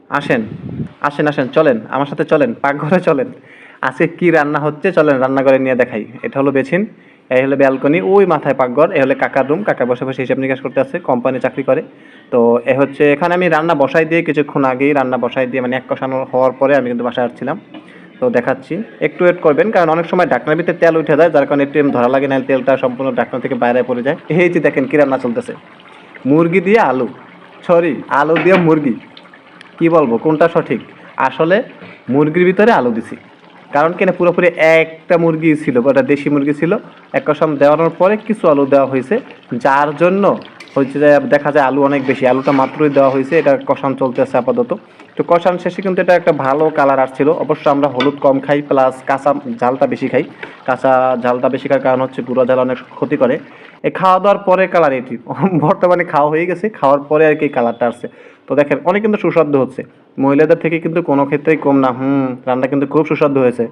আসেন, আসেন, আসেন, চলেন আমার সাথে চলেন, পাকঘরে চলেন। আজকে কি রান্না হচ্ছে চলেন রান্নাঘরে নিয়ে দেখাই। এটা হলো বেসিন, এই হলো ব্যালকনি, ওই মাথায় পাকঘর, এ হলো কাকার রুম। কাকা বসে বসে হিসাব নিকাশ করতে আছে, কোম্পানি চাকরি করে। তো এ হচ্ছে এখানে আমি রান্না বসাই দিয়ে কিছুক্ষণ আগেই রান্না বসাই দিয়ে মানে এক কষানো হওয়ার পরে আমি কিন্তু বাসায় আসছিলাম। তো দেখাচ্ছি, একটু ওয়েট করবেন কারণ অনেক সময় ঢাকনার ভিতরে তেল উঠে যায়, যার কারণে একটু ধরা লাগে না, তেলটা সম্পূর্ণ ঢাকনা থেকে বাইরে পড়ে যায়। এই যে দেখেন কি রান্না চলতেছে, মুরগি দিয়ে আলু, সরি আলু দিয়ে মুরগি। কি বলবো কোনটা সঠিক? আসলে মুরগির ভিতরে আলু দিছি, কারণ কিনা পুরোপুরি একটা মুরগি ছিল, ওটা দেশি মুরগি ছিল। এক কষাম দেওয়ানোর পরে কিছু আলু দেওয়া হয়েছে, যার জন্য হচ্ছে যে দেখা যায় আলু অনেক বেশি, আলুটা মাত্রই দেওয়া হয়েছে। এটা কষান চলতেছে আপাতত। তো কষান শেষে কিন্তু এটা একটা ভালো কালার আসছিল। অবশ্য আমরা হলুদ কম খাই, প্লাস কাঁচা ঝালটা বেশি খাই। কাঁচা ঝালটা বেশি খাওয়ার কারণ হচ্ছে গুঁড়া ঝাল অনেক ক্ষতি করে। এই খাওয়া দাওয়ার পরে কালার এটি বর্তমানে খাওয়া হয়ে গেছে, খাওয়ার পরে আর কি কালারটা আসছে। তো দেখেন অনেক কিন্তু সুস্বাদু হচ্ছে, মহিলাদের থেকে কিন্তু কোনো ক্ষেত্রেই কম না। রান্না কিন্তু খুব সুস্বাদু হয়েছে।